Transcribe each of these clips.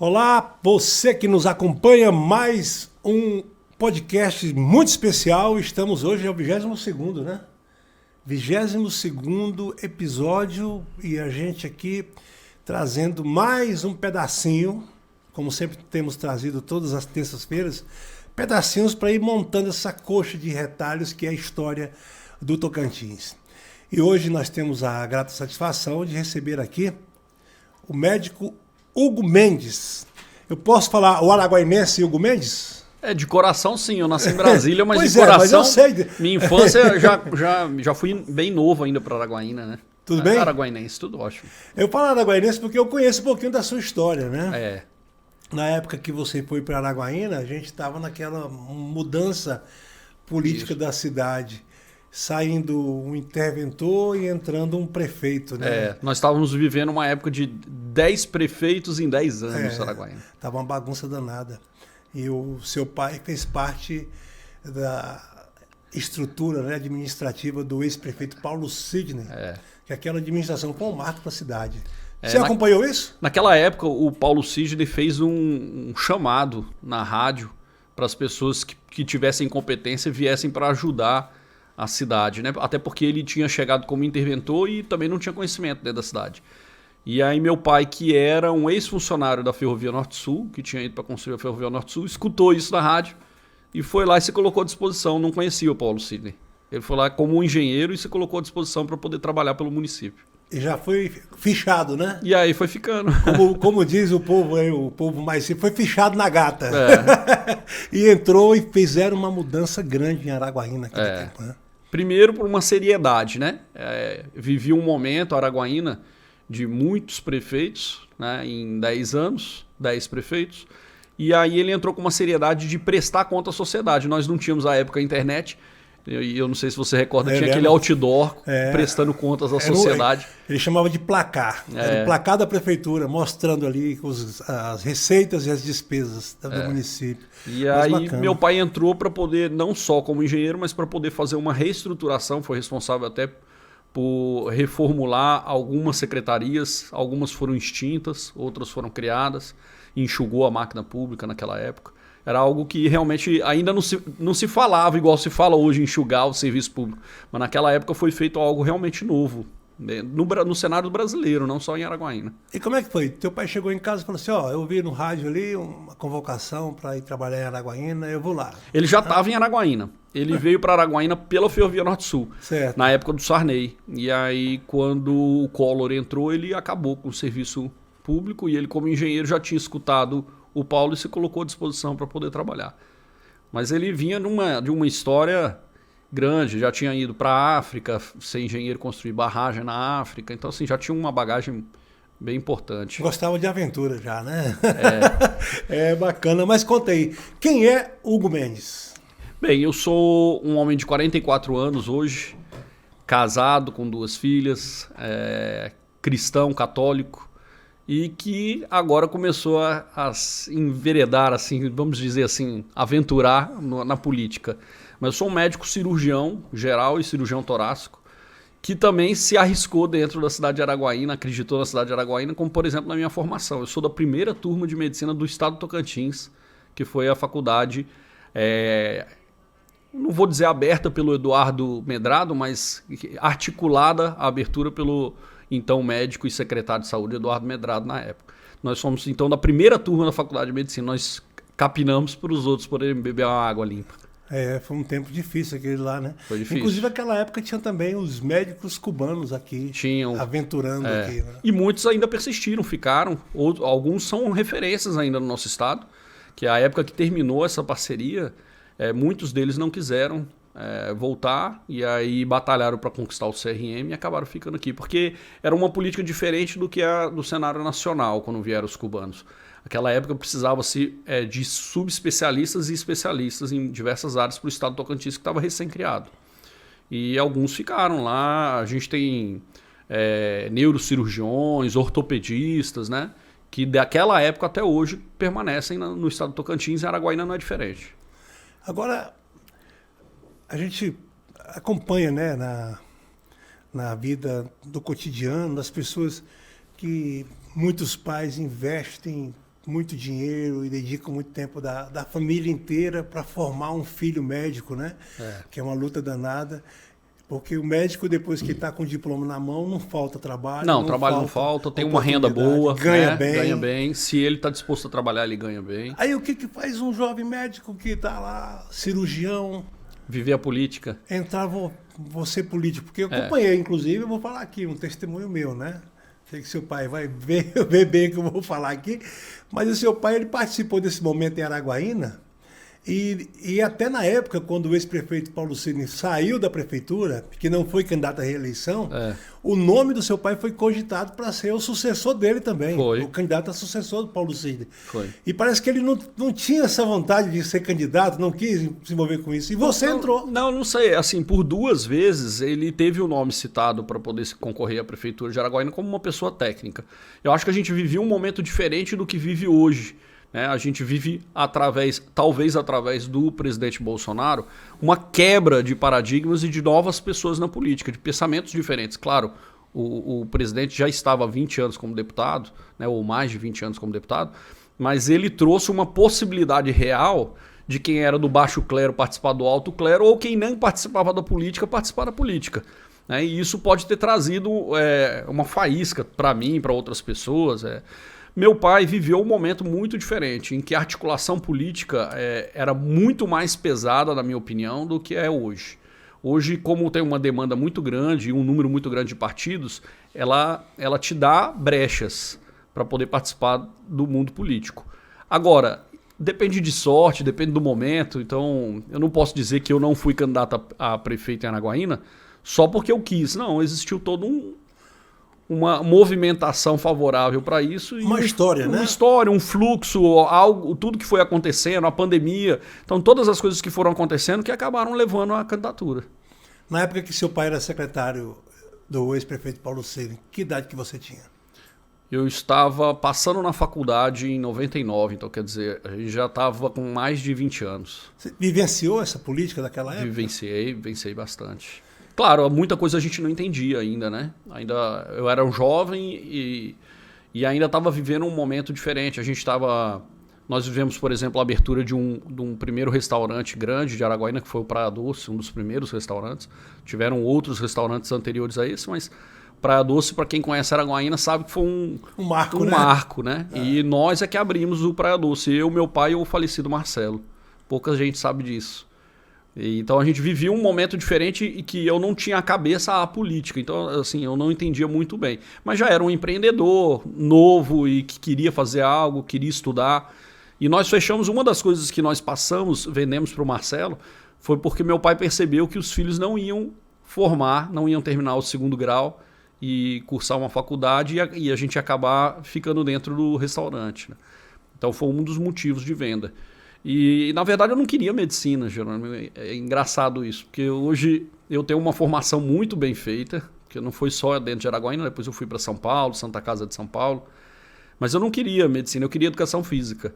Olá, você que nos acompanha, mais um podcast muito especial. Estamos hoje ao 22º, né? 22º episódio e a gente aqui trazendo mais um pedacinho, como sempre temos trazido todas as terças-feiras, pedacinhos para ir montando essa coxa de retalhos que é a história do Tocantins. E hoje nós temos a grata satisfação de receber aqui o médico Hugo Mendes. Eu posso falar o araguainense Hugo Mendes? De coração sim, eu nasci em Brasília, mas pois de coração, mas eu sei. Minha infância já fui bem novo ainda para Araguaína, né? Tudo bem? Araguainense, tudo ótimo. Eu falo araguainense porque eu conheço um pouquinho da sua história, né? É. Na época que você foi para Araguaína, a gente estava naquela mudança política da cidade. Saindo um interventor e entrando um prefeito, né? Nós estávamos vivendo uma época de 10 prefeitos em 10 anos, Araguaína. Tava uma bagunça danada. E o seu pai fez parte da estrutura, né, administrativa do ex-prefeito Paulo Sidney, que aquela administração foi um marco para a cidade. Você acompanhou isso? Naquela época, o Paulo Sidney fez um chamado na rádio para as pessoas que tivessem competência viessem para ajudar a cidade, né? Até porque ele tinha chegado como interventor e também não tinha conhecimento dentro da cidade. E aí meu pai, que era um ex-funcionário da Ferrovia Norte-Sul, que tinha ido para construir a Ferrovia Norte-Sul, escutou isso na rádio e foi lá e se colocou à disposição. Não conhecia o Paulo Sidney. Ele foi lá como um engenheiro e se colocou à disposição para poder trabalhar pelo município. E já foi fichado, né? E aí foi ficando. Como diz o povo mais simples, foi fichado na gata. E entrou e fizeram uma mudança grande em Araguaína naquele tempo, né? Primeiro por uma seriedade, né? Vivi um momento, Araguaína, de muitos prefeitos, né? Em 10 anos, 10 prefeitos. E aí ele entrou com uma seriedade de prestar conta à sociedade. Nós não tínhamos à época a internet. E eu não sei se você recorda, tinha aquele outdoor prestando contas à sociedade. Ele chamava de placar. Era o placar da prefeitura, mostrando ali as receitas e as despesas do município. E aí meu pai entrou para poder, não só como engenheiro, mas para poder fazer uma reestruturação, foi responsável até por reformular algumas secretarias, algumas foram extintas, outras foram criadas, enxugou a máquina pública naquela época. Era algo que realmente ainda não se falava igual se fala hoje, enxugar o serviço público. Mas naquela época foi feito algo realmente novo, no cenário brasileiro, não só em Araguaína. E como é que foi? Teu pai chegou em casa e falou assim, eu vi no rádio ali uma convocação para ir trabalhar em Araguaína, eu vou lá. Ele já estava em Araguaína. Ele veio para Araguaína pela Ferrovia Norte-Sul, na época do Sarney. E aí, quando o Collor entrou, ele acabou com o serviço público e ele, como engenheiro, já tinha escutado o Paulo se colocou à disposição para poder trabalhar. Mas ele vinha de uma história grande, já tinha ido para a África, ser engenheiro, construir barragem na África, então assim, já tinha uma bagagem bem importante. Gostava de aventura já, né? É bacana, mas conta aí, quem é Hugo Mendes? Bem, eu sou um homem de 44 anos hoje, casado com 2 filhas, cristão, católico, e que agora começou a se enveredar, assim, vamos dizer assim, aventurar na política. Mas eu sou um médico cirurgião geral e cirurgião torácico, que também se arriscou dentro da cidade de Araguaína, acreditou na cidade de Araguaína, como por exemplo na minha formação. Eu sou da primeira turma de medicina do estado do Tocantins, que foi a faculdade, não vou dizer aberta pelo Eduardo Medrado, mas articulada a abertura pelo então médico e secretário de saúde Eduardo Medrado na época. Nós somos então da primeira turma da faculdade de medicina, nós capinamos para os outros poderem beber uma água limpa. Foi um tempo difícil aquele lá, né? Foi difícil. Inclusive naquela época tinha também os médicos cubanos aqui, aventurando aqui. Né? E muitos ainda persistiram, ficaram, alguns são referências ainda no nosso estado, que a época que terminou essa parceria, muitos deles não quiseram voltar e aí batalharam para conquistar o CRM e acabaram ficando aqui, porque era uma política diferente do que a do cenário nacional quando vieram os cubanos. Naquela época precisava-se de subespecialistas e especialistas em diversas áreas para o estado do Tocantins, que estava recém-criado. E alguns ficaram lá, a gente tem neurocirurgiões, ortopedistas, né, que daquela época até hoje permanecem no estado do Tocantins, e Araguaína não é diferente. Agora, a gente acompanha, né, na vida do cotidiano das pessoas que muitos pais investem muito dinheiro e dedicam muito tempo da família inteira para formar um filho médico, né? Que é uma luta danada. Porque o médico, depois que está com o diploma na mão, não falta trabalho. Não, trabalho não falta, tem uma renda boa, ganha né? bem. Ganha bem. Se ele está disposto a trabalhar, ele ganha bem. Aí o que faz um jovem médico que está lá, cirurgião, viver a política? Entrar, vou ser político. Porque eu acompanhei, inclusive, eu vou falar aqui, um testemunho meu, né? Sei que seu pai vai ver bem o que eu vou falar aqui. Mas o seu pai, ele participou desse momento em Araguaína. E até na época, quando o ex-prefeito Paulo Sidney saiu da prefeitura, que não foi candidato à reeleição, o nome do seu pai foi cogitado para ser o sucessor dele também. Foi. O candidato a sucessor do Paulo Sidney. Foi. E parece que ele não tinha essa vontade de ser candidato, não quis se envolver com isso. E você entrou. Não sei. Assim, por 2 vezes ele teve o nome citado para poder concorrer à prefeitura de Araguaína como uma pessoa técnica. Eu acho que a gente vivia um momento diferente do que vive hoje. A gente vive talvez através do presidente Bolsonaro, uma quebra de paradigmas e de novas pessoas na política, de pensamentos diferentes. Claro, o presidente já estava há 20 anos como deputado, ou mais de 20 anos como deputado, mas ele trouxe uma possibilidade real de quem era do baixo clero participar do alto clero ou quem não participava da política participar da política. E isso pode ter trazido uma faísca para mim, para outras pessoas. Meu pai viveu um momento muito diferente, em que a articulação política era muito mais pesada, na minha opinião, do que é hoje. Hoje, como tem uma demanda muito grande e um número muito grande de partidos, ela te dá brechas para poder participar do mundo político. Agora, depende de sorte, depende do momento, então eu não posso dizer que eu não fui candidato a prefeito em Araguaína só porque eu quis. Não, existiu todo uma movimentação favorável para isso. Uma história, né? Uma história, um fluxo, tudo que foi acontecendo, a pandemia. Então, todas as coisas que foram acontecendo que acabaram levando à candidatura. Na época que seu pai era secretário do ex-prefeito Paulo Sidney, que idade que você tinha? Eu estava passando na faculdade em 99, então quer dizer, a gente já estava com mais de 20 anos. Você vivenciou essa política daquela época? Vivenciei bastante. Claro, muita coisa a gente não entendia ainda, né? Eu era um jovem e ainda estava vivendo um momento diferente. Nós vivemos, por exemplo, a abertura de um primeiro restaurante grande de Araguaína, que foi o Praia Doce, um dos primeiros restaurantes. Tiveram outros restaurantes anteriores a esse, mas Praia Doce, para quem conhece Araguaína, sabe que foi um marco, né? E nós é que abrimos o Praia Doce. Eu, meu pai e o falecido Marcelo. Pouca gente sabe disso. Então a gente vivia um momento diferente e que eu não tinha a cabeça à política. Então, assim, eu não entendia muito bem. Mas já era um empreendedor novo e que queria fazer algo, queria estudar. E nós fechamos, uma das coisas que nós vendemos para o Marcelo, foi porque meu pai percebeu que os filhos não iam não iam terminar o 2º grau e cursar uma faculdade e a gente ia acabar ficando dentro do restaurante, né? Então foi um dos motivos de venda. E, na verdade, eu não queria medicina, Jerônimo. É engraçado isso, porque hoje eu tenho uma formação muito bem feita, que não foi só dentro de Araguaína, depois eu fui para São Paulo, Santa Casa de São Paulo, mas eu não queria medicina, eu queria educação física.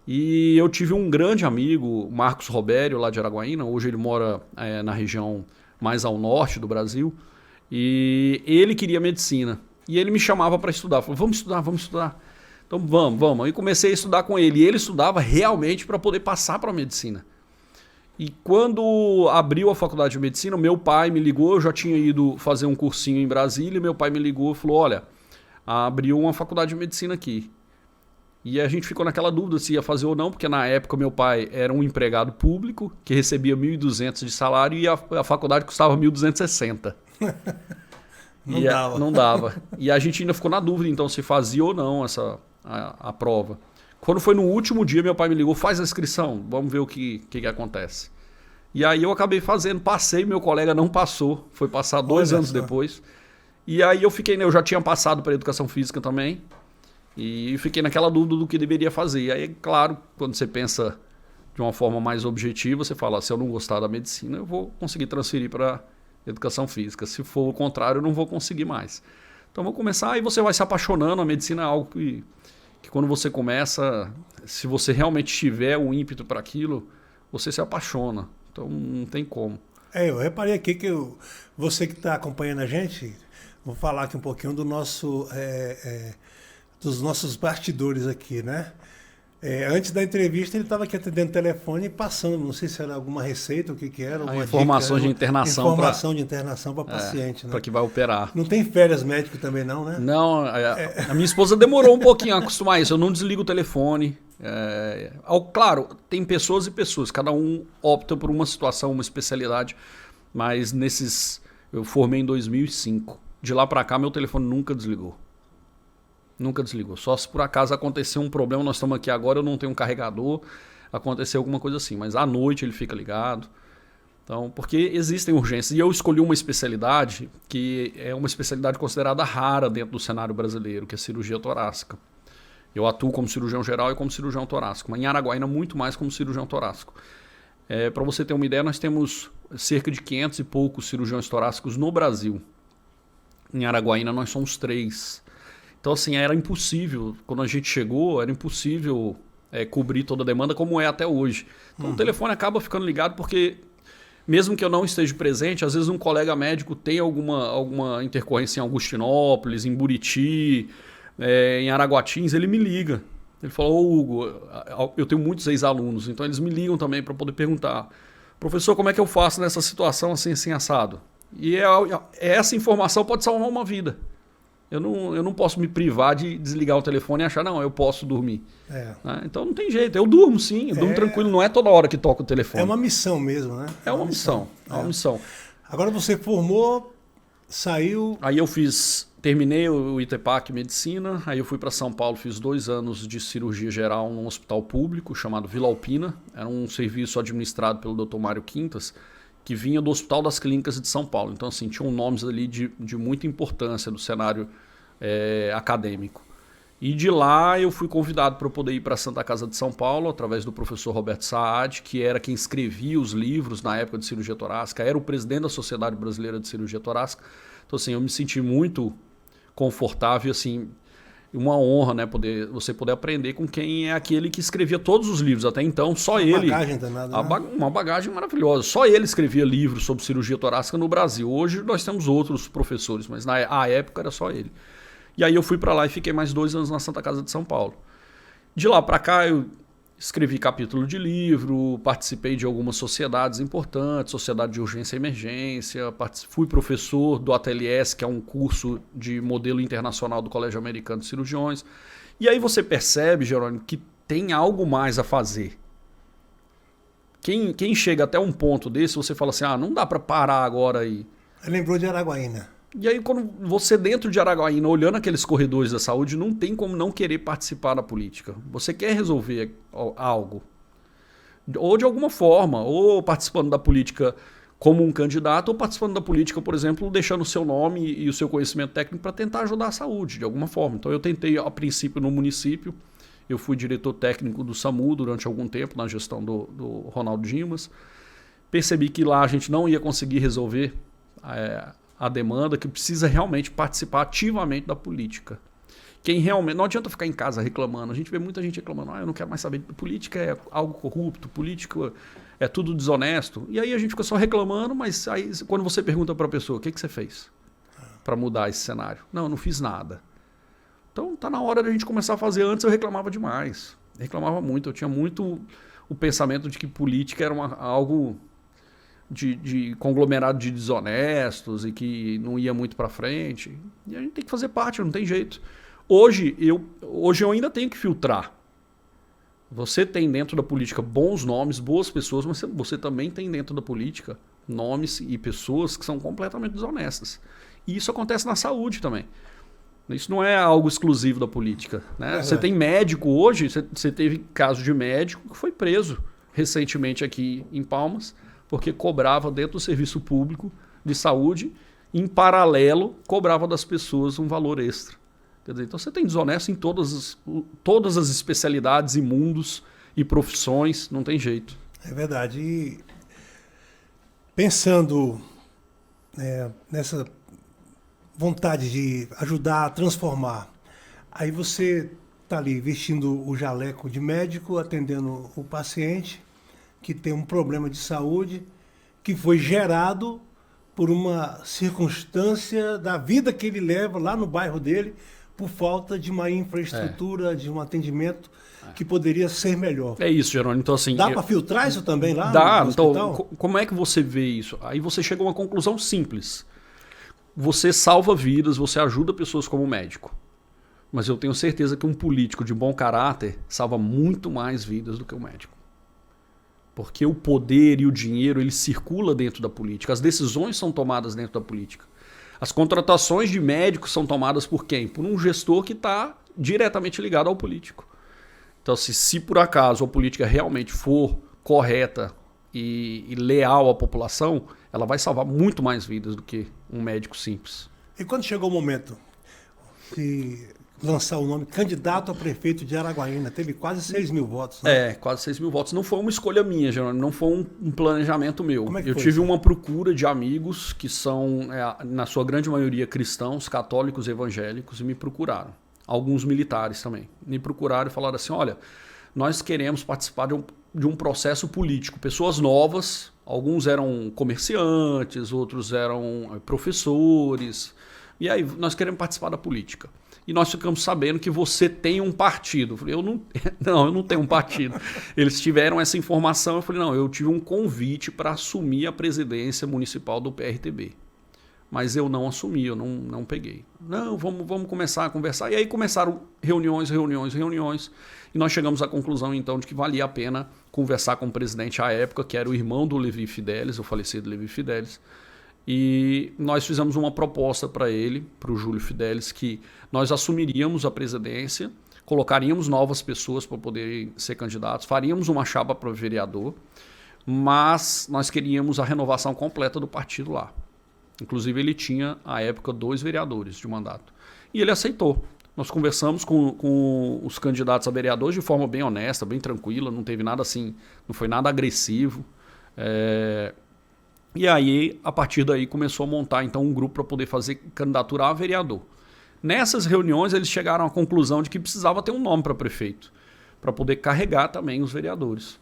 E eu tive um grande amigo, Marcos Robério, lá de Araguaína, hoje ele mora na região mais ao norte do Brasil, e ele queria medicina. E ele me chamava para estudar, falou, vamos estudar. Então vamos. Aí comecei a estudar com ele. E ele estudava realmente para poder passar para a medicina. E quando abriu a faculdade de medicina, meu pai me ligou. Eu já tinha ido fazer um cursinho em Brasília. Meu pai me ligou e falou, olha, abriu uma faculdade de medicina aqui. E a gente ficou naquela dúvida se ia fazer ou não, porque na época meu pai era um empregado público que recebia 1.200 de salário e a faculdade custava 1.260. Não dava. E a gente ainda ficou na dúvida, então, se fazia ou não a prova. Quando foi no último dia, meu pai me ligou, faz a inscrição, vamos ver o que acontece. E aí eu acabei fazendo, passei, meu colega não passou, foi passar 2 anos depois. E aí eu já tinha passado para educação física também, e fiquei naquela dúvida do que deveria fazer. E aí, claro, quando você pensa de uma forma mais objetiva, você fala, se eu não gostar da medicina, eu vou conseguir transferir para educação física. Se for o contrário, eu não vou conseguir mais. Então vou começar e você vai se apaixonando. A medicina é algo que quando você começa, se você realmente tiver o ímpeto para aquilo, você se apaixona. Então não tem como. Eu reparei aqui que você que está acompanhando a gente, vou falar aqui um pouquinho dos nossos bastidores aqui, né? Antes da entrevista, ele estava aqui atendendo o telefone e passando, não sei se era alguma receita, o que era. Informações de internação. Informação de internação para paciente. Né? Para que vai operar. Não tem férias médico também não, né? Não, a minha esposa demorou um pouquinho a acostumar a isso. Eu não desligo o telefone. Claro, tem pessoas e pessoas. Cada um opta por uma situação, uma especialidade. Mas eu formei em 2005. De lá para cá, meu telefone nunca desligou. Nunca desligou. Só se por acaso acontecer um problema, nós estamos aqui agora, eu não tenho um carregador, aconteceu alguma coisa assim. Mas à noite ele fica ligado. Então, porque existem urgências. E eu escolhi uma especialidade que é uma especialidade considerada rara dentro do cenário brasileiro, que é cirurgia torácica. Eu atuo como cirurgião geral e como cirurgião torácico. Mas em Araguaína, muito mais como cirurgião torácico. Para você ter uma ideia, nós temos cerca de 500 e poucos cirurgiões torácicos no Brasil. Em Araguaína, nós somos 3. Então, assim, era impossível, quando a gente chegou, era impossível cobrir toda a demanda como é até hoje. Então, o telefone acaba ficando ligado porque, mesmo que eu não esteja presente, às vezes um colega médico tem alguma intercorrência em Augustinópolis, em Buriti, em Araguatins, ele me liga. Ele fala, Hugo, eu tenho muitos ex-alunos, então eles me ligam também para poder perguntar, professor, como é que eu faço nessa situação assim, assim, assado? E essa informação pode salvar uma vida. Eu não posso me privar de desligar o telefone e achar, não, eu posso dormir. Né? Então não tem jeito. Eu durmo sim, eu durmo tranquilo, não é toda hora que toca o telefone. É uma missão mesmo, né? É uma missão. É uma missão. Agora você formou, saiu... Aí eu terminei o ITEPAC Medicina, aí eu fui para São Paulo, fiz 2 anos de cirurgia geral num hospital público chamado Vila Alpina. Era um serviço administrado pelo Dr. Mário Quintas, que vinha do Hospital das Clínicas de São Paulo. Então, assim, tinham nomes ali de muita importância do cenário acadêmico. E de lá eu fui convidado para poder ir para a Santa Casa de São Paulo, através do professor Roberto Saad, que era quem escrevia os livros na época de cirurgia torácica, era o presidente da Sociedade Brasileira de Cirurgia Torácica. Então, assim, eu me senti muito confortável, assim, uma honra, né, você poder aprender com quem é aquele que escrevia todos os livros. Até então, só ele... Uma bagagem danada, né? Uma bagagem maravilhosa. Só ele escrevia livros sobre cirurgia torácica no Brasil. Hoje nós temos outros professores, mas na época era só ele. E aí eu fui para lá e fiquei mais 2 anos na Santa Casa de São Paulo. De lá para cá eu escrevi capítulo de livro, participei de algumas sociedades importantes, Sociedade de Urgência e Emergência, fui professor do ATLS, que é um curso de modelo internacional do Colégio Americano de Cirurgiões. E aí você percebe, Jerônimo, que tem algo mais a fazer. Quem chega até um ponto desse, você fala assim, não dá para parar agora aí. Lembrou de Araguaína. E aí quando você dentro de Araguaína, olhando aqueles corredores da saúde, não tem como não querer participar da política. Você quer resolver algo. Ou de alguma forma, ou participando da política como um candidato, ou participando da política, por exemplo, deixando o seu nome e o seu conhecimento técnico para tentar ajudar a saúde, de alguma forma. Então eu tentei, a princípio, no município, eu fui diretor técnico do SAMU durante algum tempo, na gestão do Ronaldo Dimas. Percebi que lá a gente não ia conseguir resolver a demanda, que precisa realmente participar ativamente da política. Quem realmente... Não adianta ficar em casa reclamando. A gente vê muita gente reclamando, eu não quero mais saber. Política é algo corrupto, política é tudo desonesto. E aí a gente fica só reclamando, mas aí quando você pergunta para a pessoa, o que você fez para mudar esse cenário? Não, eu não fiz nada. Então tá na hora da gente começar a fazer. Antes eu reclamava demais. Reclamava muito. Eu tinha muito o pensamento de que política era algo... De conglomerado de desonestos e que não ia muito para frente. E a gente tem que fazer parte, não tem jeito. Hoje eu ainda tenho que filtrar. Você tem dentro da política bons nomes, boas pessoas, mas você também tem dentro da política nomes e pessoas que são completamente desonestas. E isso acontece na saúde também. Isso não é algo exclusivo da política. Né? Você tem médico hoje, você teve caso de médico que foi preso recentemente aqui em Palmas, porque cobrava dentro do serviço público de saúde, em paralelo, cobrava das pessoas um valor extra. Quer dizer, então você tem desonesto em todas as especialidades e mundos e profissões, não tem jeito. É verdade. E pensando nessa vontade de ajudar a transformar, aí você está ali vestindo o jaleco de médico, atendendo o paciente, que tem um problema de saúde que foi gerado por uma circunstância da vida que ele leva lá no bairro dele, por falta de uma infraestrutura, de um atendimento que poderia ser melhor. É isso, Jerônimo. Então, assim, dá para filtrar isso também lá dá, no então, hospital? como é que você vê isso? Aí você chega a uma conclusão simples. Você salva vidas, você ajuda pessoas como médico. Mas eu tenho certeza que um político de bom caráter salva muito mais vidas do que o médico. Porque o poder e o dinheiro, ele circula dentro da política. As decisões são tomadas dentro da política. As contratações de médicos são tomadas por quem? Por um gestor que está diretamente ligado ao político. Então, se por acaso a política realmente for correta e leal à população, ela vai salvar muito mais vidas do que um médico simples. E quando chegou o momento de lançar o nome candidato a prefeito de Araguaína, teve quase 6 mil votos. Né? Quase 6 mil votos. Não foi uma escolha minha, Jerônimo, não foi um planejamento meu. Como é que eu foi tive isso? uma procura de amigos que são, na sua grande maioria, cristãos, católicos e evangélicos, e me procuraram. Alguns militares também. Me procuraram e falaram assim, olha, nós queremos participar de um processo político. Pessoas novas, alguns eram comerciantes, outros eram professores. E aí, nós queremos participar da política. E nós ficamos sabendo que você tem um partido. Eu falei, eu não tenho um partido. Eles tiveram essa informação. Eu falei, não, eu tive um convite para assumir a presidência municipal do PRTB. Mas eu não assumi, eu não peguei. Não, vamos começar a conversar. E aí começaram reuniões. E nós chegamos à conclusão, então, de que valia a pena conversar com o presidente à época, que era o irmão do Levi Fidelis, o falecido Levi Fidelis. E nós fizemos uma proposta para ele, para o Júlio Fidelis, que nós assumiríamos a presidência, colocaríamos novas pessoas para poderem ser candidatos, faríamos uma chapa para vereador, mas nós queríamos a renovação completa do partido lá. Inclusive, ele tinha, à época, 2 vereadores de mandato. E ele aceitou. Nós conversamos com os candidatos a vereadores de forma bem honesta, bem tranquila, não teve nada assim, não foi nada agressivo. E aí, a partir daí, começou a montar então um grupo para poder fazer candidatura a vereador. Nessas reuniões, eles chegaram à conclusão de que precisava ter um nome para prefeito, para poder carregar também os vereadores.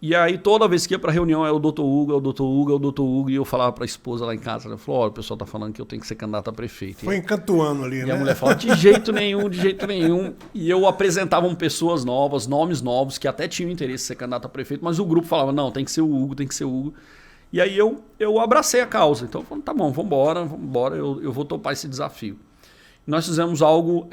E aí, toda vez que ia para a reunião, é o doutor Hugo, é o doutor Hugo, é o doutor Hugo, e eu falava para a esposa lá em casa, ela falou, olha, o pessoal tá falando que eu tenho que ser candidato a prefeito. Foi encantuando ali, né? E a mulher falou, de jeito nenhum. E eu apresentava pessoas novas, nomes novos, que até tinham interesse em ser candidato a prefeito, mas o grupo falava, não, tem que ser o Hugo, tem que ser o Hugo. E aí eu abracei a causa. Então eu falei, tá bom, vamos embora, eu vou topar esse desafio. Nós fizemos algo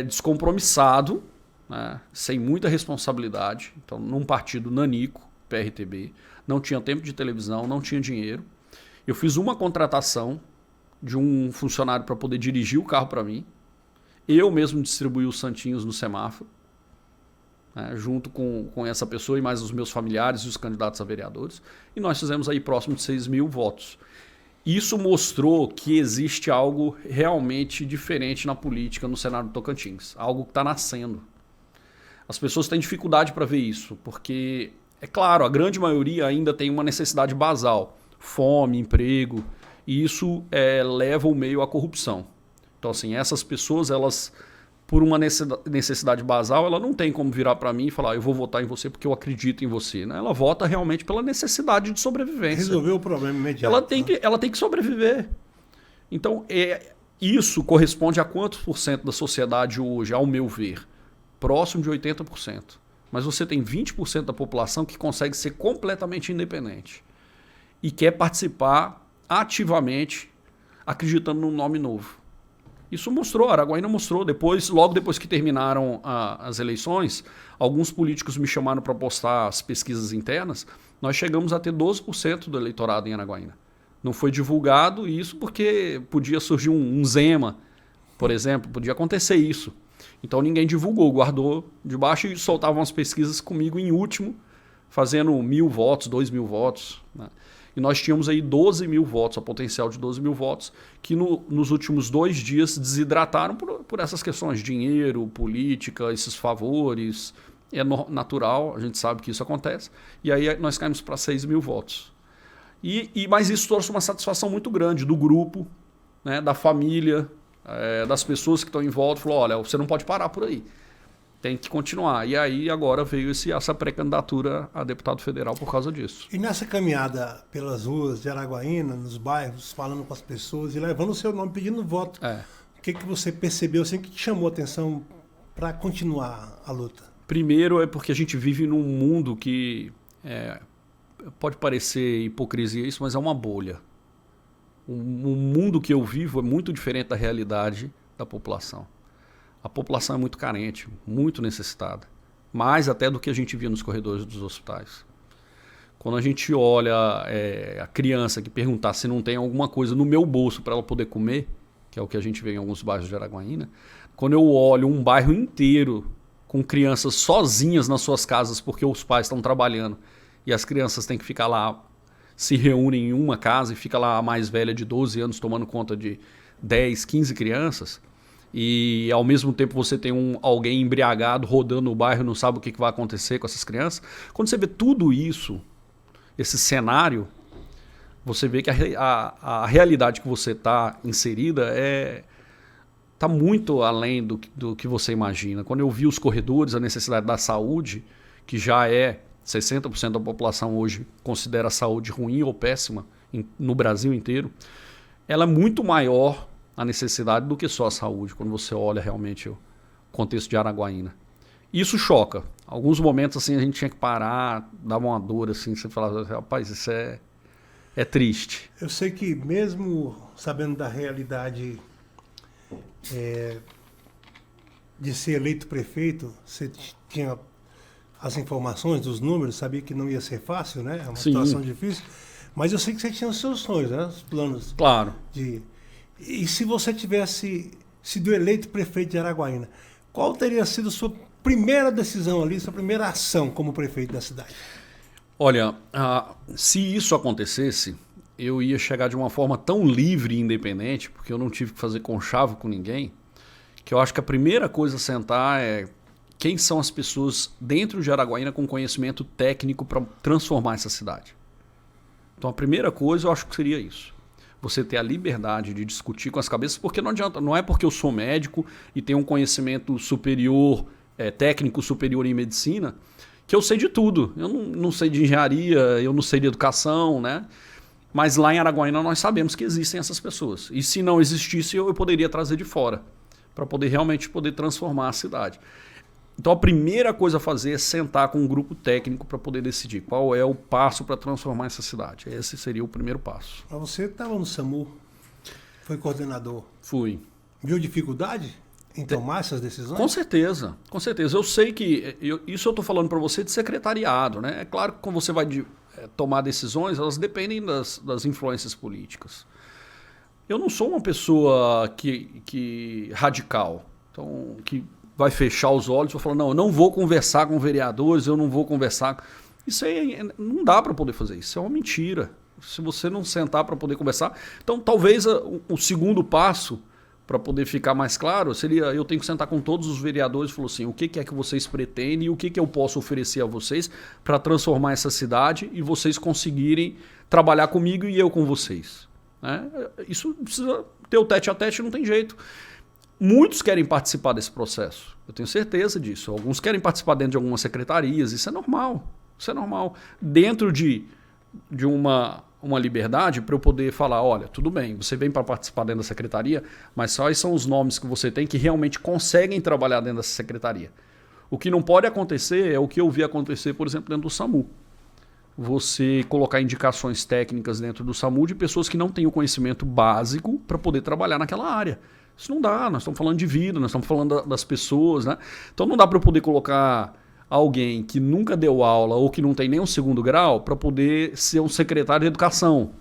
descompromissado, né, sem muita responsabilidade. Então, num partido nanico, PRTB, não tinha tempo de televisão, não tinha dinheiro. Eu fiz uma contratação de um funcionário para poder dirigir o carro para mim. Eu mesmo distribuí os santinhos no semáforo, né, junto com essa pessoa e mais os meus familiares e os candidatos a vereadores. E nós fizemos aí próximo de 6 mil votos. Isso mostrou que existe algo realmente diferente na política no cenário do Tocantins. Algo que está nascendo. As pessoas têm dificuldade para ver isso, porque, é claro, a grande maioria ainda tem uma necessidade basal. Fome, emprego, e isso leva o meio à corrupção. Então, assim, essas pessoas, elas, por uma necessidade basal, ela não tem como virar para mim e falar, eu vou votar em você porque eu acredito em você. Né? Ela vota realmente pela necessidade de sobrevivência. Resolveu o problema imediato. Ela tem que sobreviver. Então, isso corresponde a quantos por cento da sociedade hoje, ao meu ver? Próximo de 80%. Mas você tem 20% da população que consegue ser completamente independente e quer participar ativamente, acreditando num nome novo. Isso mostrou, a Araguaína mostrou. Logo depois que terminaram as eleições, alguns políticos me chamaram para postar as pesquisas internas. Nós chegamos a ter 12% do eleitorado em Araguaína. Não foi divulgado isso porque podia surgir um Zema, por exemplo, podia acontecer isso. Então ninguém divulgou, guardou debaixo e soltavam as pesquisas comigo em último, fazendo 1.000 votos, 2.000 votos. Né? E nós tínhamos aí 12 mil votos, a potencial de 12 mil votos, que nos últimos 2 dias desidrataram por essas questões, dinheiro, política, esses favores. É natural, a gente sabe que isso acontece. E aí nós caímos para 6 mil votos. Mas isso trouxe uma satisfação muito grande do grupo, né, da família, das pessoas que estão em volta. Falou, olha, você não pode parar por aí. Tem que continuar. E aí agora veio essa pré-candidatura a deputado federal por causa disso. E nessa caminhada pelas ruas de Araguaína, nos bairros, falando com as pessoas e levando o seu nome, pedindo voto que você percebeu, assim, que te chamou a atenção para continuar a luta? Primeiro é porque a gente vive num mundo que pode parecer hipocrisia isso, mas é uma bolha. O mundo que eu vivo é muito diferente da realidade da população. A população é muito carente, muito necessitada, mais até do que a gente via nos corredores dos hospitais. Quando a gente olha a criança que perguntar se não tem alguma coisa no meu bolso para ela poder comer, que é o que a gente vê em alguns bairros de Araguaína, quando eu olho um bairro inteiro com crianças sozinhas nas suas casas porque os pais estão trabalhando e as crianças têm que ficar lá, se reúnem em uma casa e fica lá a mais velha de 12 anos tomando conta de 10, 15 crianças, e ao mesmo tempo você tem alguém embriagado rodando o bairro e não sabe o que vai acontecer com essas crianças. Quando você vê tudo isso, esse cenário, você vê que a realidade que você está inserida está muito além do que você imagina. Quando eu vi os corredores, a necessidade da saúde, que já 60% da população hoje considera a saúde ruim ou péssima no Brasil inteiro, ela é muito maior a necessidade do que só a saúde, quando você olha realmente o contexto de Araguaína. Isso choca. Alguns momentos assim a gente tinha que parar, dar uma dor assim, você fala, rapaz, isso é triste. Eu sei que mesmo sabendo da realidade de ser eleito prefeito, você tinha as informações dos números, sabia que não ia ser fácil, né? É uma situação difícil. Mas eu sei que você tinha os seus sonhos, né? Os planos. Claro. E se você tivesse sido eleito prefeito de Araguaína, qual teria sido a sua primeira decisão ali, sua primeira ação como prefeito da cidade? Olha, se isso acontecesse, eu ia chegar de uma forma tão livre e independente, porque eu não tive que fazer conchavo com ninguém, que eu acho que a primeira coisa a sentar é quem são as pessoas dentro de Araguaína com conhecimento técnico para transformar essa cidade. Então a primeira coisa eu acho que seria isso. Você ter a liberdade de discutir com as cabeças, porque não adianta, não é porque eu sou médico e tenho um conhecimento superior, técnico superior em medicina, que eu sei de tudo. Eu não sei de engenharia, eu não sei de educação, né? Mas lá em Araguaína nós sabemos que existem essas pessoas. E se não existisse, eu poderia trazer de fora, para poder realmente transformar a cidade. Então a primeira coisa a fazer é sentar com um grupo técnico para poder decidir qual é o passo para transformar essa cidade. Esse seria o primeiro passo. Mas você estava no SAMU, foi coordenador. Fui. Viu dificuldade em tomar essas decisões? Com certeza, com certeza. Eu sei que, isso eu estou falando para você de secretariado, né? É claro que quando você vai tomar decisões, elas dependem das influências políticas. Eu não sou uma pessoa que radical, então que vai fechar os olhos e vai falar, não, eu não vou conversar com vereadores, eu não vou conversar. Isso aí não dá para poder fazer, isso é uma mentira. Se você não sentar para poder conversar. Então, talvez o segundo passo, para poder ficar mais claro, seria eu tenho que sentar com todos os vereadores e falar assim, o que é que vocês pretendem e o que eu posso oferecer a vocês para transformar essa cidade e vocês conseguirem trabalhar comigo e eu com vocês. Né? Isso precisa ter o tete a tete, não tem jeito. Muitos querem participar desse processo, eu tenho certeza disso. Alguns querem participar dentro de algumas secretarias, isso é normal. Isso é normal. Dentro de uma liberdade para eu poder falar, olha, tudo bem, você vem para participar dentro da secretaria, mas quais são os nomes que você tem que realmente conseguem trabalhar dentro dessa secretaria. O que não pode acontecer é o que eu vi acontecer, por exemplo, dentro do SAMU. Você colocar indicações técnicas dentro do SAMU de pessoas que não têm o conhecimento básico para poder trabalhar naquela área. Isso não dá, nós estamos falando de vida, nós estamos falando das pessoas, né? Então não dá para eu poder colocar alguém que nunca deu aula ou que não tem nem um segundo grau para poder ser um secretário de educação.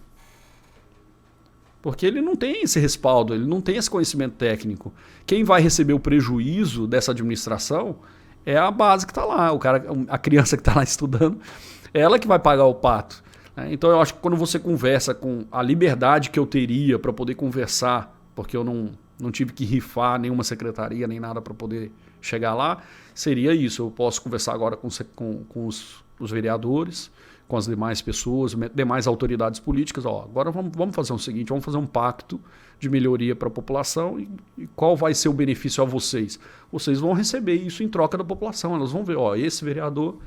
Porque ele não tem esse respaldo, ele não tem esse conhecimento técnico. Quem vai receber o prejuízo dessa administração é a base que está lá, a criança que está lá estudando, é ela que vai pagar o pato. Então eu acho que quando você conversa com a liberdade que eu teria para poder conversar, porque eu não tive que rifar nenhuma secretaria nem nada para poder chegar lá, seria isso. Eu posso conversar agora com os vereadores, com as demais pessoas, demais autoridades políticas. Agora vamos fazer o seguinte, vamos fazer um pacto de melhoria para a população e qual vai ser o benefício a vocês? Vocês vão receber isso em troca da população. Elas vão ver, esse vereador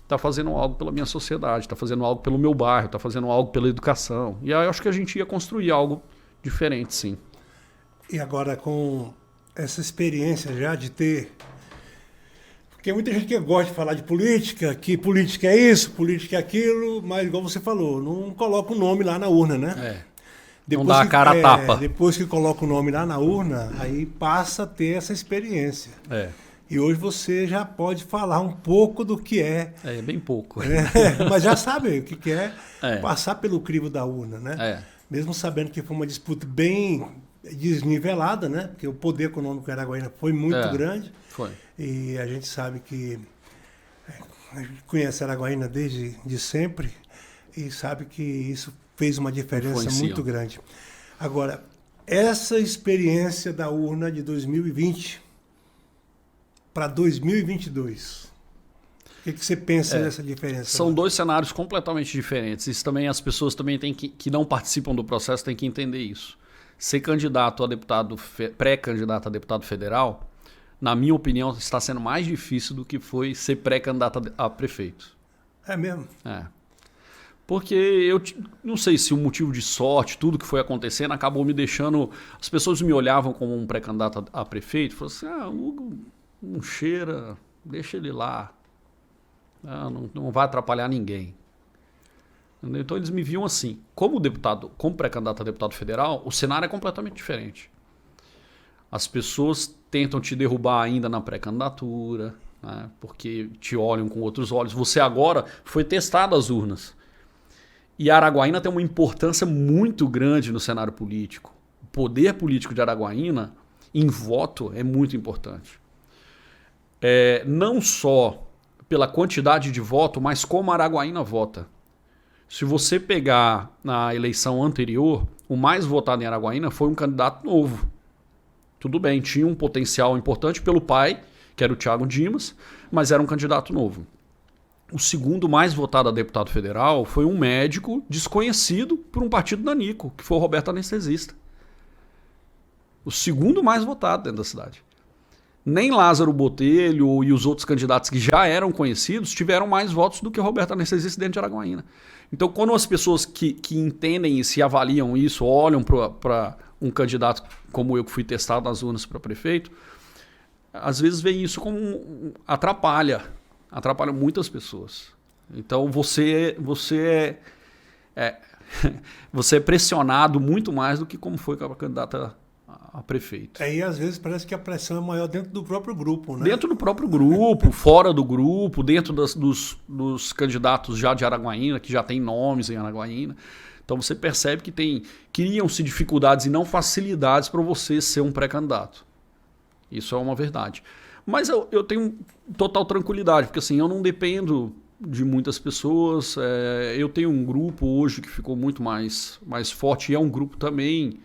está fazendo algo pela minha sociedade, está fazendo algo pelo meu bairro, está fazendo algo pela educação. E aí eu acho que a gente ia construir algo diferente, sim. E agora com essa experiência já de ter... Porque muita gente que gosta de falar de política, que política é isso, política é aquilo, mas igual você falou, não coloca o nome lá na urna, né? Não dá a cara a tapa. Depois que coloca o nome lá na urna, aí passa a ter essa experiência. E hoje você já pode falar um pouco do que é. Bem pouco. Mas já sabe o que é passar pelo crivo da urna, né? Mesmo sabendo que foi uma disputa bem desnivelada, né? Porque o poder econômico de Araguaína foi muito grande. Foi. E a gente sabe que a gente conhece Araguaína desde sempre e sabe que isso fez uma diferença muito grande. Agora, essa experiência da urna de 2020 para 2022, o que você pensa dessa diferença? São dois cenários completamente diferentes. Isso também as pessoas também têm que não participam do processo têm que entender isso. Ser candidato a deputado, pré-candidato a deputado federal, na minha opinião, está sendo mais difícil do que foi ser pré-candidato a prefeito. É mesmo? Porque eu não sei se o motivo de sorte, tudo que foi acontecendo, acabou me deixando... As pessoas me olhavam como um pré-candidato a prefeito, falaram assim, o Hugo não cheira, deixa ele lá. Não vai atrapalhar ninguém. Então eles me viam assim. Como pré-candidato a deputado federal, o cenário é completamente diferente. As pessoas tentam te derrubar ainda na pré-candidatura, né, porque te olham com outros olhos. Você agora foi testado às urnas. E Araguaína tem uma importância muito grande no cenário político. O poder político de Araguaína, em voto, é muito importante. Não só pela quantidade de voto, mas como Araguaína vota. Se você pegar na eleição anterior, o mais votado em Araguaína foi um candidato novo. Tudo bem, tinha um potencial importante pelo pai, que era o Thiago Dimas, mas era um candidato novo. O segundo mais votado a deputado federal foi um médico desconhecido por um partido nanico, que foi o Roberto Anestesista. O segundo mais votado dentro da cidade. Nem Lázaro Botelho e os outros candidatos que já eram conhecidos tiveram mais votos do que o Roberto Anestesista dentro de Araguaína. Então, quando as pessoas que entendem e se avaliam isso, olham para um candidato como eu, que fui testado nas urnas para prefeito, às vezes veem isso como atrapalha muitas pessoas. Então, você é pressionado muito mais do que como foi com a candidata a prefeito. E às vezes parece que a pressão é maior dentro do próprio grupo, né? Dentro do próprio grupo, fora do grupo, dentro dos candidatos já de Araguaína, que já tem nomes em Araguaína. Então você percebe que criam-se dificuldades e não facilidades para você ser um pré-candidato. Isso é uma verdade. Mas eu tenho total tranquilidade, porque assim, eu não dependo de muitas pessoas. Eu tenho um grupo hoje que ficou muito mais forte, e é um grupo também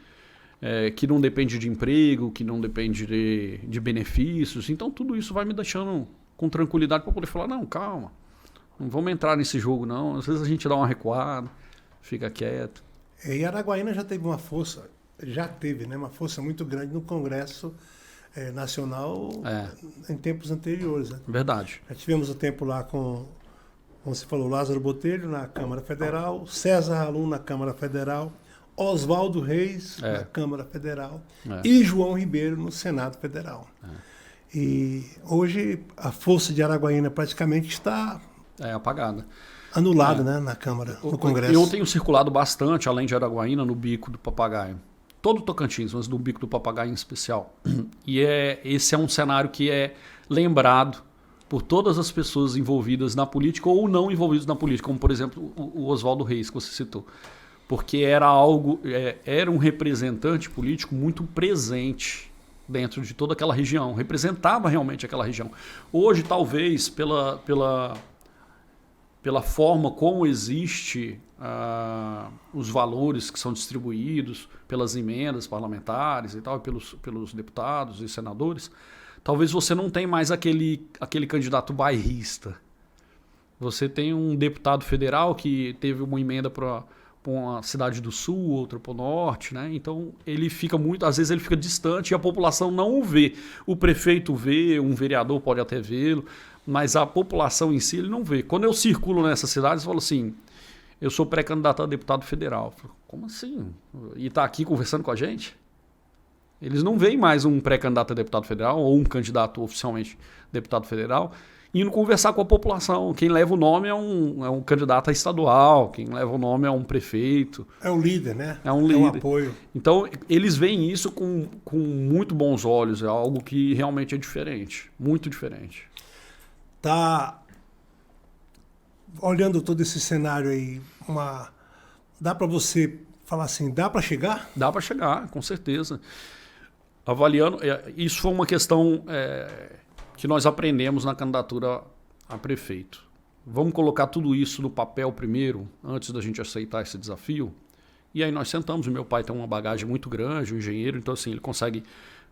que não depende de emprego, que não depende de benefícios. Então tudo isso vai me deixando com tranquilidade para poder falar, não, calma, não vamos entrar nesse jogo não. Às vezes a gente dá uma recuada, fica quieto. E Araguaína já teve uma força, né, uma força muito grande no Congresso Nacional em tempos anteriores. Né? Verdade. Já tivemos o tempo lá com, como você falou, Lázaro Botelho na Câmara Federal, César Halum na Câmara Federal, Oswaldo Reis na Câmara Federal e João Ribeiro no Senado Federal. E hoje a força de Araguaína praticamente está apagada. Anulada, né, na Câmara, no Congresso. Eu tenho circulado bastante, além de Araguaína, no Bico do Papagaio. Todo Tocantins, mas no Bico do Papagaio em especial. E esse é um cenário que é lembrado por todas as pessoas envolvidas na política ou não envolvidas na política, como por exemplo o Oswaldo Reis, que você citou. Porque era um representante político muito presente dentro de toda aquela região, representava realmente aquela região. Hoje, talvez, pela forma como existe os valores que são distribuídos, pelas emendas parlamentares e tal, pelos deputados e senadores, talvez você não tenha mais aquele candidato bairrista. Você tem um deputado federal que teve uma emenda para uma cidade do sul, outra para o norte, né? Então ele fica às vezes ele fica distante e a população não o vê. O prefeito vê, um vereador pode até vê-lo, mas a população em si ele não vê. Quando eu circulo nessas cidades, eu falo assim, eu sou pré-candidato a deputado federal. Eu falo, como assim? E está aqui conversando com a gente? Eles não veem mais um pré-candidato a deputado federal ou um candidato oficialmente deputado federal indo conversar com a população. Quem leva o nome é um candidato a estadual, quem leva o nome é um prefeito. É um líder, né? É um líder. É um apoio. Então, eles veem isso com muito bons olhos. É algo que realmente é diferente. Muito diferente. Tá olhando todo esse cenário aí, dá para você falar assim, dá para chegar? Dá para chegar, com certeza. Avaliando, isso foi uma questão que nós aprendemos na candidatura a prefeito. Vamos colocar tudo isso no papel primeiro, antes da gente aceitar esse desafio? E aí nós sentamos, o meu pai tem uma bagagem muito grande, um engenheiro, então assim, ele consegue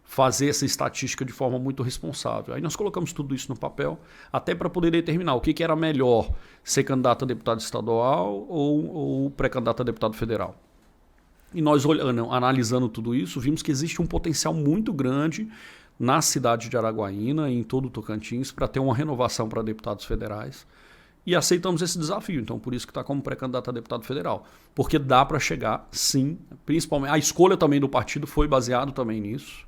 fazer essa estatística de forma muito responsável. Aí nós colocamos tudo isso no papel, até para poder determinar o que era melhor, ser candidato a deputado estadual ou pré-candidato a deputado federal. E nós analisando tudo isso, vimos que existe um potencial muito grande na cidade de Araguaína e em todo o Tocantins para ter uma renovação para deputados federais. E aceitamos esse desafio, então por isso que está como pré-candidato a deputado federal. Porque dá para chegar, sim, principalmente. A escolha também do partido foi baseado também nisso,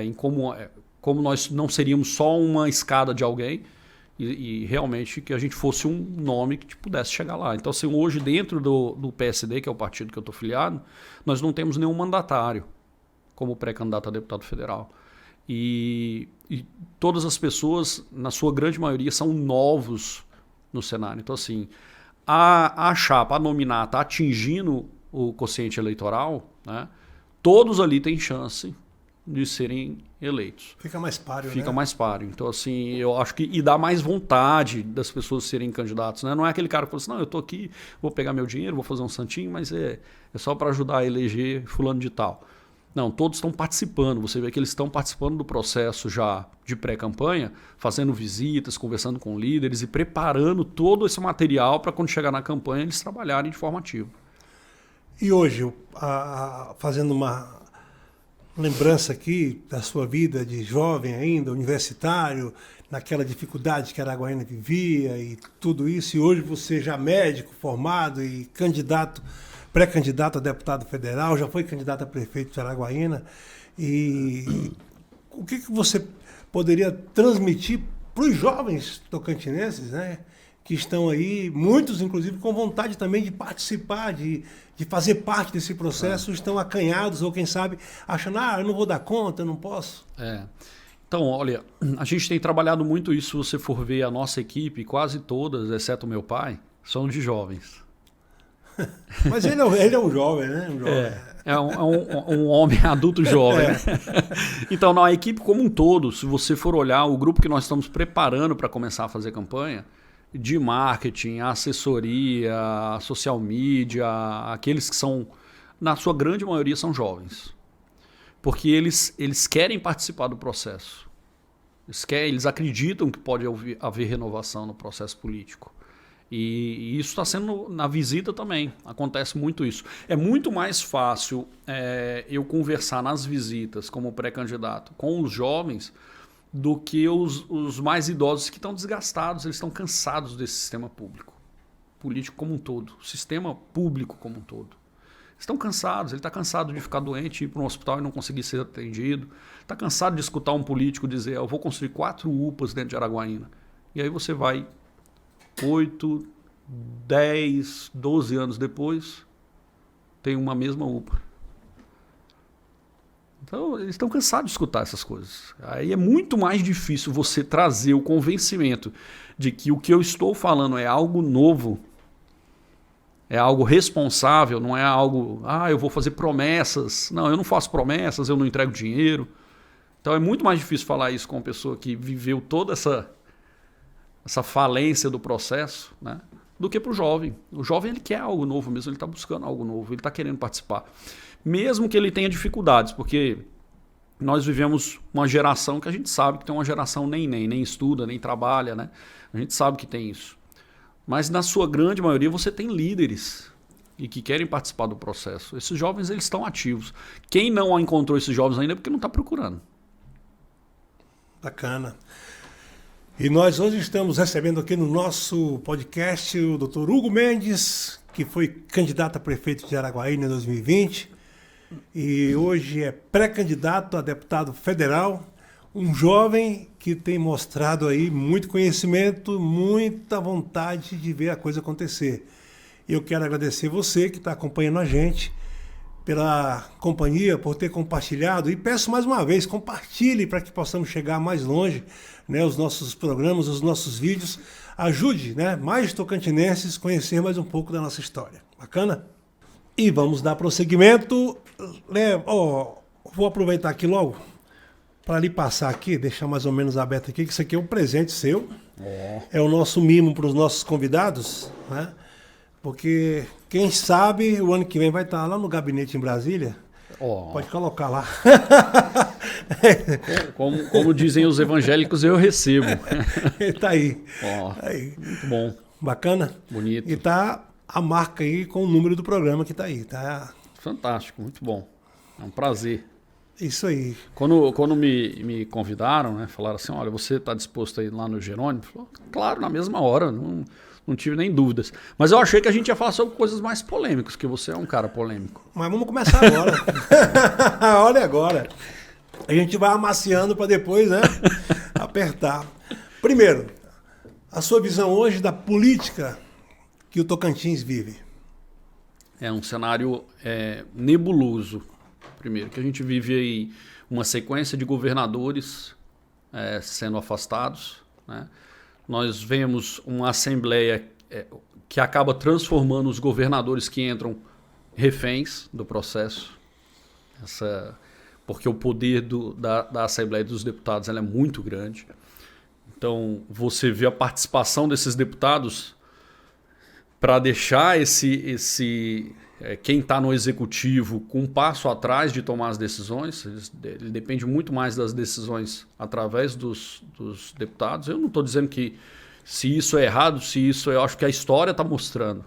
em como nós não seríamos só uma escada de alguém e realmente que a gente fosse um nome que pudesse chegar lá. Então, assim, hoje dentro do PSD, que é o partido que eu estou filiado, nós não temos nenhum mandatário como pré-candidato a deputado federal. E todas as pessoas, na sua grande maioria, são novos no cenário. Então, assim, a chapa, a nominata atingindo o quociente eleitoral, né, todos ali têm chance de serem eleitos. Fica mais páreo, né? Fica mais páreo. Então, assim, eu acho que... E dá mais vontade das pessoas serem candidatos, né? Não é aquele cara que fala assim, não, eu tô aqui, vou pegar meu dinheiro, vou fazer um santinho, mas é só para ajudar a eleger fulano de tal. Não, todos estão participando. Você vê que eles estão participando do processo já de pré-campanha, fazendo visitas, conversando com líderes e preparando todo esse material para quando chegar na campanha eles trabalharem de forma ativa. E hoje, fazendo uma lembrança aqui da sua vida de jovem ainda, universitário, naquela dificuldade que Araguaína vivia e tudo isso, e hoje você já médico formado e pré-candidato a deputado federal, já foi candidato a prefeito de Araguaína, e o que você poderia transmitir para os jovens tocantinenses, né, que estão aí, muitos inclusive com vontade também de participar, de fazer parte desse processo, estão acanhados ou quem sabe achando, eu não vou dar conta, eu não posso. Então, olha, a gente tem trabalhado muito isso, se você for ver a nossa equipe, quase todas, exceto o meu pai, são de jovens. Mas ele é um jovem, né? Um homem adulto jovem. Né? Então, a equipe como um todo, se você for olhar o grupo que nós estamos preparando para começar a fazer campanha, de marketing, assessoria, social media, aqueles que são, na sua grande maioria, são jovens. Porque eles querem participar do processo. Eles acreditam que pode haver renovação no processo político. E isso está sendo na visita também, acontece muito isso. É muito mais fácil eu conversar nas visitas como pré-candidato com os jovens do que os mais idosos que estão desgastados, eles estão cansados desse sistema político como um todo, sistema público como um todo. Estão cansados, ele está cansado de ficar doente, ir para um hospital e não conseguir ser atendido, está cansado de escutar um político dizer, eu vou construir 4 UPAs dentro de Araguaína. E aí você vai 8, 10, 12 anos depois, tem uma mesma UPA. Então, eles estão cansados de escutar essas coisas. Aí é muito mais difícil você trazer o convencimento de que o que eu estou falando é algo novo, é algo responsável, não é algo, eu vou fazer promessas. Não, eu não faço promessas, eu não entrego dinheiro. Então é muito mais difícil falar isso com uma pessoa que viveu toda essa falência do processo, né, do que para o jovem. O jovem ele quer algo novo mesmo, ele está buscando algo novo, ele está querendo participar. Mesmo que ele tenha dificuldades, porque nós vivemos uma geração que a gente sabe que tem uma geração nem estuda, nem trabalha, né? A gente sabe que tem isso. Mas na sua grande maioria você tem líderes e que querem participar do processo. Esses jovens eles estão ativos. Quem não encontrou esses jovens ainda é porque não está procurando. Bacana. E nós hoje estamos recebendo aqui no nosso podcast o Dr. Hugo Mendes, que foi candidato a prefeito de Araguaína em 2020. e hoje é pré-candidato a deputado federal, um jovem que tem mostrado aí muito conhecimento, muita vontade de ver a coisa acontecer. Eu quero agradecer você que está acompanhando a gente, pela companhia, por ter compartilhado, e peço mais uma vez, compartilhe para que possamos chegar mais longe, né, os nossos programas, os nossos vídeos, ajude, né, mais tocantinenses a conhecer mais um pouco da nossa história. Bacana? E vamos dar prosseguimento. Vou aproveitar aqui logo para lhe passar aqui, deixar mais ou menos aberto aqui, que isso aqui é um presente seu, é o nosso mimo para os nossos convidados, né? Porque, quem sabe, o ano que vem vai estar lá no gabinete em Brasília. Pode colocar lá. Como dizem os evangélicos, eu recebo. Tá aí. Aí. Muito bom. Bacana? Bonito. E tá a marca aí com o número do programa que tá aí. Tá... Fantástico, muito bom. É um prazer. Isso aí. Quando me convidaram, né, falaram assim, olha, você está disposto a ir lá no Jerônimo? Falei, claro, na mesma hora, não tive nem dúvidas. Mas eu achei que a gente ia falar sobre coisas mais polêmicas, que você é um cara polêmico. Mas vamos começar agora. Olha agora. A gente vai amaciando para depois, né, apertar. Primeiro, a sua visão hoje da política que o Tocantins vive. É um cenário nebuloso. Primeiro, que a gente vive aí uma sequência de governadores sendo afastados, né? Nós vemos uma assembleia que acaba transformando os governadores que entram reféns do processo, porque o poder da Assembleia dos Deputados ela é muito grande. Então, você vê a participação desses deputados para deixar quem está no executivo com um passo atrás de tomar as decisões. Ele depende muito mais das decisões através dos deputados. Eu não estou dizendo que se isso é errado, eu acho que a história está mostrando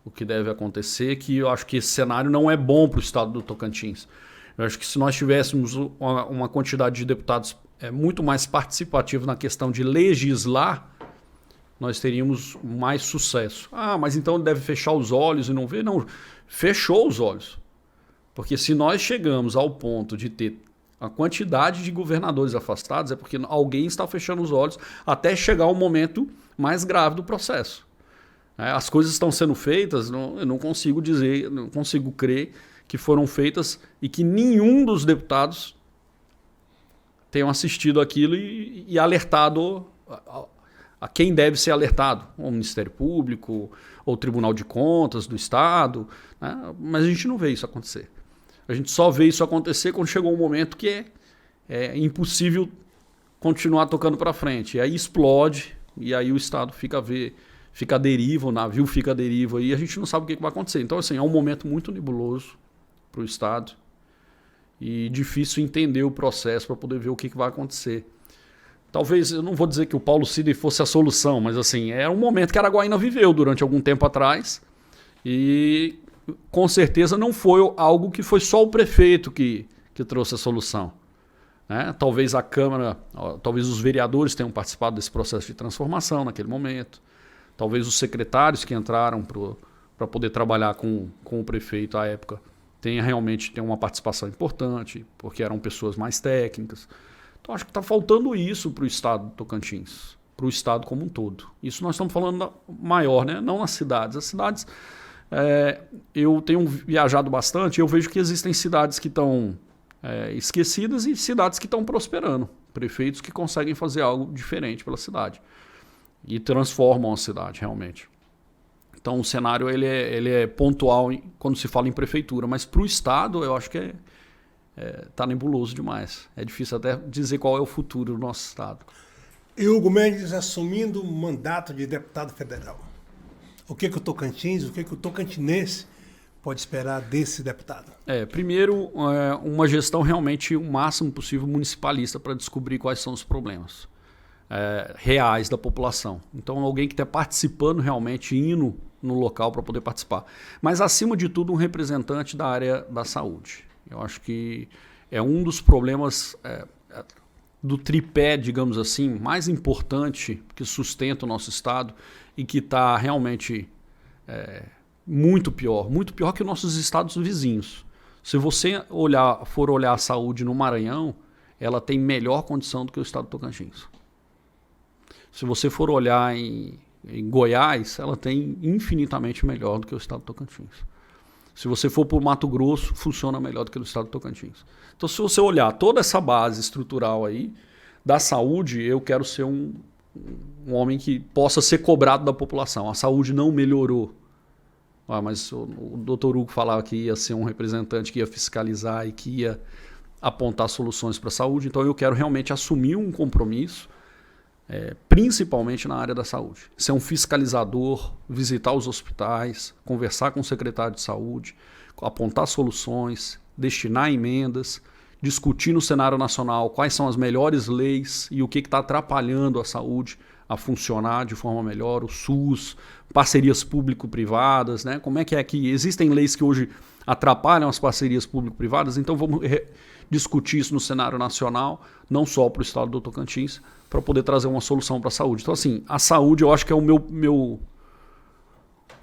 o que deve acontecer, que eu acho que esse cenário não é bom para o estado do Tocantins. Eu acho que se nós tivéssemos uma quantidade de deputados muito mais participativa na questão de legislar, nós teríamos mais sucesso. Mas então deve fechar os olhos e não ver? Não, fechou os olhos. Porque se nós chegamos ao ponto de ter a quantidade de governadores afastados, é porque alguém está fechando os olhos até chegar ao momento mais grave do processo. As coisas estão sendo feitas, eu não consigo dizer, não consigo crer que foram feitas e que nenhum dos deputados tenham assistido aquilo e alertado a quem deve ser alertado, o Ministério Público, ou o Tribunal de Contas do Estado, né? Mas a gente não vê isso acontecer. A gente só vê isso acontecer quando chegou um momento que é impossível continuar tocando para frente. E aí explode, e aí o Estado fica à deriva, o navio fica à deriva, e a gente não sabe o que vai acontecer. Então, assim, é um momento muito nebuloso para o Estado e difícil entender o processo para poder ver o que vai acontecer. Talvez, eu não vou dizer que o Paulo Sidney fosse a solução, mas assim, era um momento que Araguaína viveu durante algum tempo atrás e com certeza não foi algo que foi só o prefeito que trouxe a solução, né? Talvez a Câmara, talvez os vereadores tenham participado desse processo de transformação naquele momento, talvez os secretários que entraram para poder trabalhar com o prefeito à época tenham uma participação importante, porque eram pessoas mais técnicas. Então, acho que está faltando isso para o estado do Tocantins, para o estado como um todo. Isso nós estamos falando maior, né? Não nas cidades. As cidades, eu tenho viajado bastante e eu vejo que existem cidades que estão esquecidas e cidades que estão prosperando. Prefeitos que conseguem fazer algo diferente pela cidade e transformam a cidade realmente. Então, o cenário ele é pontual quando se fala em prefeitura, mas para o estado eu acho que está nebuloso demais. É difícil até dizer qual é o futuro do nosso estado. E Hugo Mendes assumindo o mandato de deputado federal. O que o Tocantins, o que o tocantinense pode esperar desse deputado? Primeiro, uma gestão realmente o máximo possível municipalista para descobrir quais são os problemas reais da população. Então, alguém que está participando realmente, indo no local para poder participar. Mas, acima de tudo, um representante da área da saúde. Eu acho que é um dos problemas do tripé, digamos assim, mais importante que sustenta o nosso estado e que está realmente muito pior que os nossos estados vizinhos. Se você for olhar a saúde no Maranhão, ela tem melhor condição do que o estado do Tocantins. Se você for olhar em Goiás, ela tem infinitamente melhor do que o estado do Tocantins. Se você for para o Mato Grosso, funciona melhor do que no estado do Tocantins. Então, se você olhar toda essa base estrutural aí da saúde, eu quero ser um homem que possa ser cobrado da população. A saúde não melhorou. Mas o Dr. Hugo falava que ia ser um representante que ia fiscalizar e que ia apontar soluções para a saúde. Então, eu quero realmente assumir um compromisso, principalmente na área da saúde. Ser um fiscalizador, visitar os hospitais, conversar com o secretário de saúde, apontar soluções, destinar emendas, discutir no cenário nacional quais são as melhores leis e o que está atrapalhando a saúde a funcionar de forma melhor, o SUS, parcerias público-privadas, né? Como é que existem leis que hoje atrapalham as parcerias público-privadas, então vamos discutir isso no cenário nacional, não só para o estado do Tocantins, para poder trazer uma solução para a saúde. Então, assim, a saúde eu acho que é o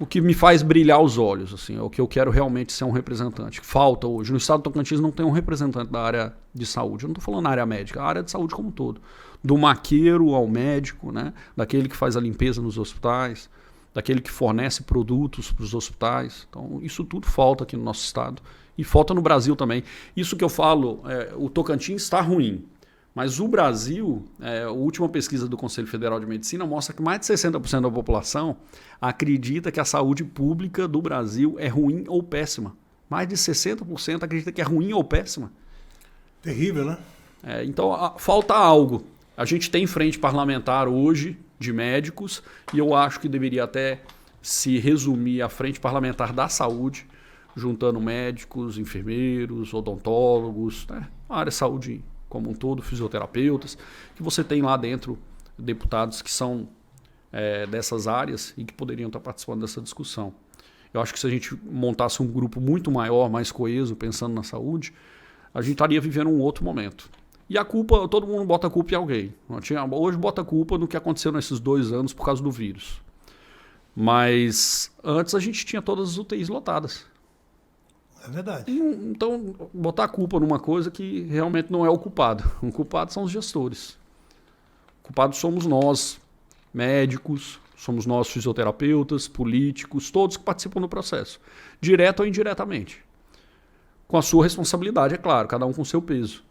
que me faz brilhar os olhos, assim, é o que eu quero realmente ser um representante. Falta hoje. No estado do Tocantins não tem um representante da área de saúde. Eu não estou falando na área médica, a área de saúde como um todo. Do maqueiro ao médico, né? Daquele que faz a limpeza nos hospitais, daquele que fornece produtos para os hospitais. Então, isso tudo falta aqui no nosso estado. E falta no Brasil também. Isso que eu falo, o Tocantins está ruim. Mas o Brasil, a última pesquisa do Conselho Federal de Medicina mostra que mais de 60% da população acredita que a saúde pública do Brasil é ruim ou péssima. Mais de 60% acredita que é ruim ou péssima. Terrível, né? Então, falta algo. A gente tem frente parlamentar hoje de médicos e eu acho que deveria até se resumir a frente parlamentar da saúde, juntando médicos, enfermeiros, odontólogos, né? A área de saúde como um todo, fisioterapeutas, que você tem lá dentro deputados que são dessas áreas e que poderiam estar participando dessa discussão. Eu acho que se a gente montasse um grupo muito maior, mais coeso, pensando na saúde, a gente estaria vivendo um outro momento. E a culpa, todo mundo bota a culpa em alguém. Hoje bota a culpa no que aconteceu nesses 2 anos por causa do vírus. Mas antes a gente tinha todas as UTIs lotadas. É verdade. Então, botar a culpa numa coisa que realmente não é o culpado. O culpado são os gestores. O culpado somos nós, médicos, somos nós fisioterapeutas, políticos, todos que participam do processo, direto ou indiretamente. Com a sua responsabilidade, é claro, cada um com o seu peso,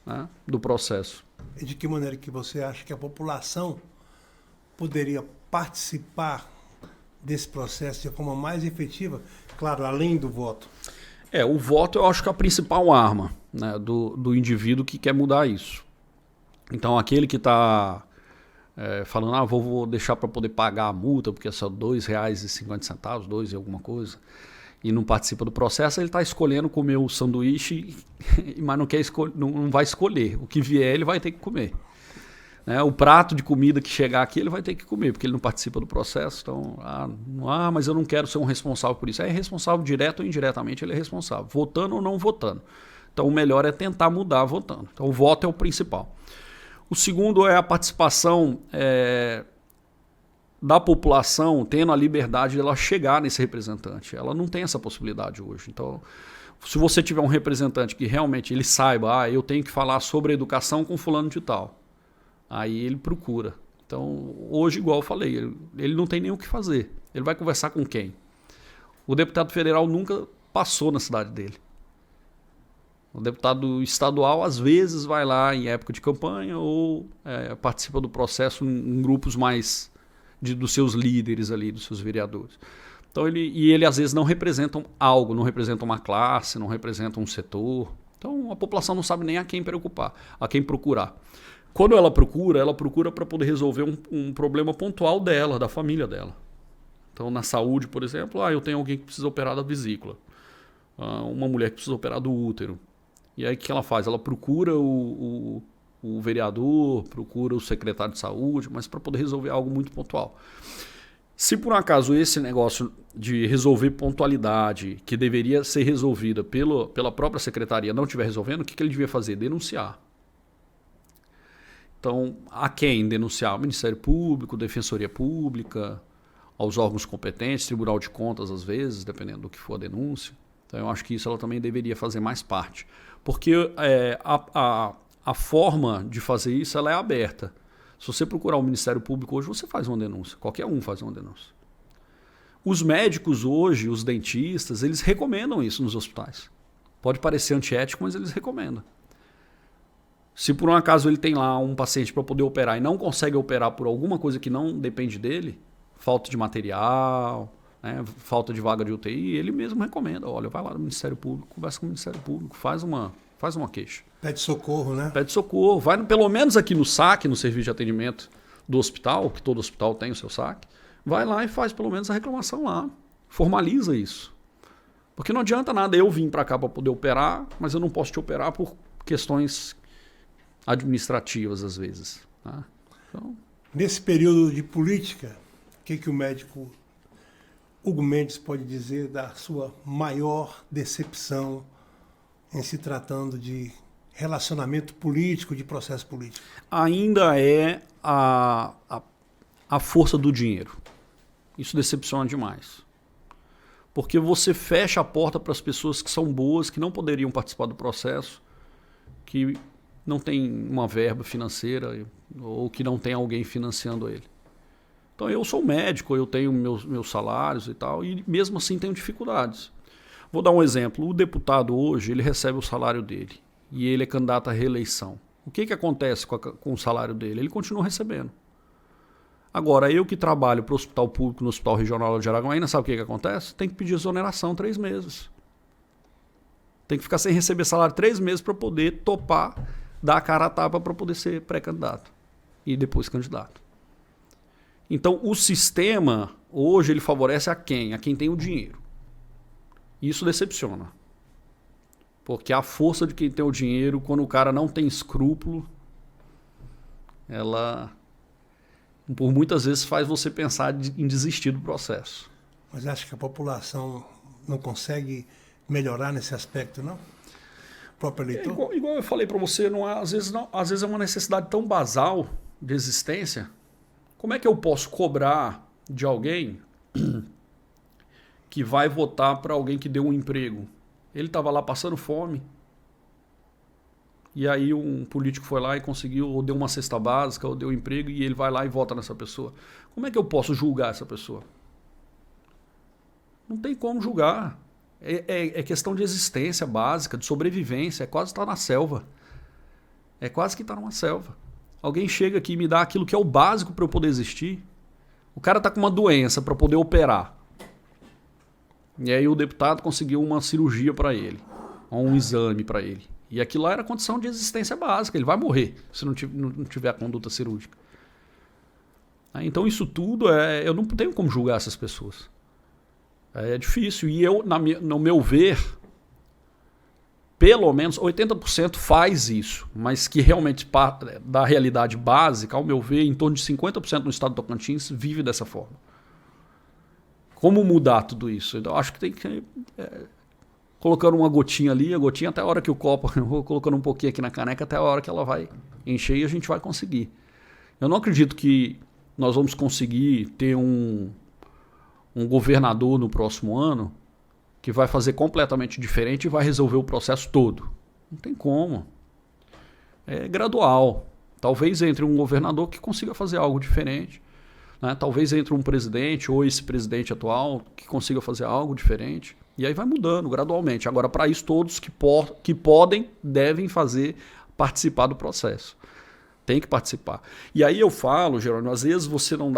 né, do processo. E de que maneira que você acha que a população poderia participar desse processo de forma mais efetiva, claro, além do voto? O voto eu acho que é a principal arma, né, do indivíduo que quer mudar isso. Então, aquele que está falando, vou deixar para poder pagar a multa, porque é só R$ 2,50, 2 e alguma coisa, e não participa do processo, ele está escolhendo comer o sanduíche, mas não vai escolher. O que vier, ele vai ter que comer. O prato de comida que chegar aqui, ele vai ter que comer, porque ele não participa do processo. Então, mas eu não quero ser um responsável por isso. É responsável direto ou indiretamente, ele é responsável, votando ou não votando. Então, o melhor é tentar mudar votando. Então, o voto é o principal. O segundo é a participação da população tendo a liberdade de ela chegar nesse representante. Ela não tem essa possibilidade hoje. Então, se você tiver um representante que realmente ele saiba, eu tenho que falar sobre educação com fulano de tal, aí ele procura. Então, hoje, igual eu falei, ele não tem nem o que fazer. Ele vai conversar com quem? O deputado federal nunca passou na cidade dele. O deputado estadual, às vezes, vai lá em época de campanha ou participa do processo em grupos mais dos seus líderes ali, dos seus vereadores. Então, ele às vezes não representam algo, não representam uma classe, não representam um setor. Então, a população não sabe nem a quem preocupar, a quem procurar. Quando ela procura para poder resolver um problema pontual dela, da família dela. Então, na saúde, por exemplo, eu tenho alguém que precisa operar da vesícula, uma mulher que precisa operar do útero. E aí o que ela faz? Ela procura o vereador, procura o secretário de saúde, mas para poder resolver algo muito pontual. Se por acaso esse negócio de resolver pontualidade, que deveria ser resolvida pela própria secretaria, não estiver resolvendo, o que ele devia fazer? Denunciar. Então, a quem denunciar? Ao Ministério Público, Defensoria Pública, aos órgãos competentes, Tribunal de Contas, às vezes, dependendo do que for a denúncia. Então eu acho que isso ela também deveria fazer mais parte. Porque a forma de fazer isso ela é aberta. Se você procurar o Ministério Público hoje, você faz uma denúncia. Qualquer um faz uma denúncia. Os médicos hoje, os dentistas, eles recomendam isso nos hospitais. Pode parecer antiético, mas eles recomendam. Se por um acaso ele tem lá um paciente para poder operar e não consegue operar por alguma coisa que não depende dele, falta de material, né, falta de vaga de UTI, ele mesmo recomenda. Olha, vai lá no Ministério Público, conversa com o Ministério Público, faz uma queixa. Pede socorro, né? Pede socorro. Vai pelo menos aqui no SAC, no serviço de atendimento do hospital, que todo hospital tem o seu SAC, vai lá e faz pelo menos a reclamação lá. Formaliza isso. Porque não adianta nada eu vir para cá para poder operar, mas eu não posso te operar por questões administrativas, às vezes. Tá? Então... Nesse período de política, o que o médico Hugo Mendes pode dizer da sua maior decepção em se tratando de relacionamento político, de processo político? Ainda é a força do dinheiro. Isso decepciona demais. Porque você fecha a porta para as pessoas que são boas, que não poderiam participar do processo, que não tem uma verba financeira ou que não tem alguém financiando ele. Então eu sou médico, eu tenho meus salários e tal, e mesmo assim tenho dificuldades. Vou dar um exemplo. O deputado hoje, ele recebe o salário dele e ele é candidato à reeleição. O que acontece com o salário dele? Ele continua recebendo. Agora, eu que trabalho para o hospital público, no Hospital Regional de Araguaína, sabe o que acontece? Tem que pedir exoneração 3 meses. Tem que ficar sem receber salário 3 meses para poder topar, dar a cara a tapa para poder ser pré-candidato e depois candidato. Então, o sistema, hoje, ele favorece a quem? A quem tem o dinheiro. Isso decepciona. Porque a força de quem tem o dinheiro, quando o cara não tem escrúpulo, ela, por muitas vezes, faz você pensar em desistir do processo. Mas acho que a população não consegue melhorar nesse aspecto, não? O próprio eleitor? Igual eu falei para você, às vezes é uma necessidade tão basal de existência. Como é que eu posso cobrar de alguém que vai votar para alguém que deu um emprego? Ele estava lá passando fome. E aí um político foi lá e conseguiu, ou deu uma cesta básica, ou deu um emprego, e ele vai lá e vota nessa pessoa. Como é que eu posso julgar essa pessoa? Não tem como julgar. É questão de existência básica, de sobrevivência. É quase estar na selva. É quase que estar numa selva. Alguém chega aqui e me dá aquilo que é o básico para eu poder existir. O cara está com uma doença para poder operar. E aí o deputado conseguiu uma cirurgia para ele, ou um exame para ele. E aquilo lá era condição de existência básica. Ele vai morrer se não tiver a conduta cirúrgica. Então isso tudo, eu não tenho como julgar essas pessoas. É difícil. E eu, no meu ver, pelo menos 80% faz isso, mas que realmente da realidade básica, ao meu ver, em torno de 50% no estado do Tocantins vive dessa forma. Como mudar tudo isso? Então, acho que tem que colocando uma gotinha ali, a gotinha até a hora que o copo, eu vou colocando um pouquinho aqui na caneca até a hora que ela vai encher e a gente vai conseguir. Eu não acredito que nós vamos conseguir ter um governador no próximo ano que vai fazer completamente diferente e vai resolver o processo todo. Não tem como. É gradual. Talvez entre um governador que consiga fazer algo diferente. Né? Talvez entre um presidente ou esse presidente atual que consiga fazer algo diferente. E aí vai mudando gradualmente. Agora, para isso, todos que podem, devem participar do processo. Tem que participar. E aí eu falo, Jerônimo, às vezes você não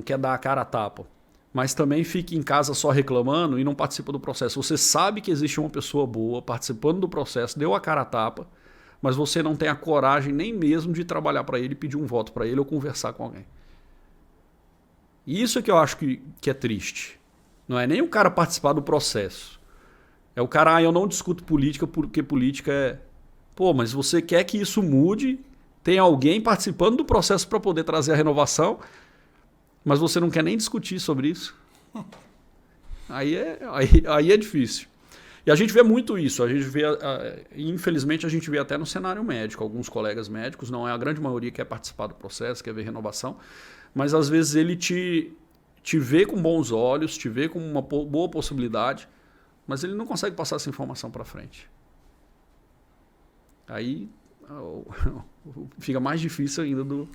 quer dar a cara a tapa. Mas também fica em casa só reclamando e não participa do processo. Você sabe que existe uma pessoa boa participando do processo, deu a cara a tapa, mas você não tem a coragem nem mesmo de trabalhar para ele, pedir um voto para ele ou conversar com alguém. E isso é que eu acho que é triste. Não é nem o cara participar do processo. É o cara, eu não discuto política porque política é... Pô, mas você quer que isso mude, tem alguém participando do processo para poder trazer a renovação... Mas você não quer nem discutir sobre isso. Aí é difícil. E a gente vê muito isso. A gente vê, infelizmente, a gente vê até no cenário médico. Alguns colegas médicos, não é a grande maioria que quer participar do processo, quer ver renovação. Mas às vezes ele te vê com bons olhos, te vê com uma boa possibilidade, mas ele não consegue passar essa informação para frente. Aí fica mais difícil ainda do...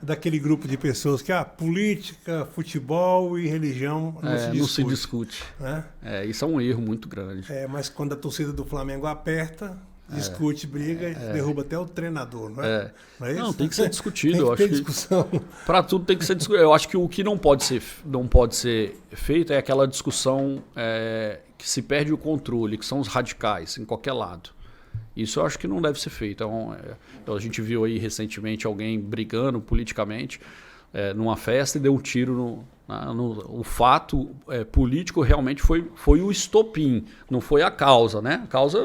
Daquele grupo de pessoas que política, futebol e religião não se discute. Né? Isso é um erro muito grande. Mas quando a torcida do Flamengo aperta, discute, briga, derruba até o treinador, não é? Não é isso? Não, tem que ser discutido. Tem que ter discussão. Para tudo tem que ser discutido. Eu acho que o que não pode ser feito é aquela discussão que se perde o controle, que são os radicais, em qualquer lado. Isso eu acho que não deve ser feito. A gente viu aí recentemente alguém brigando politicamente numa festa e deu um tiro o fato político realmente foi o estopim, não foi a causa, né? A causa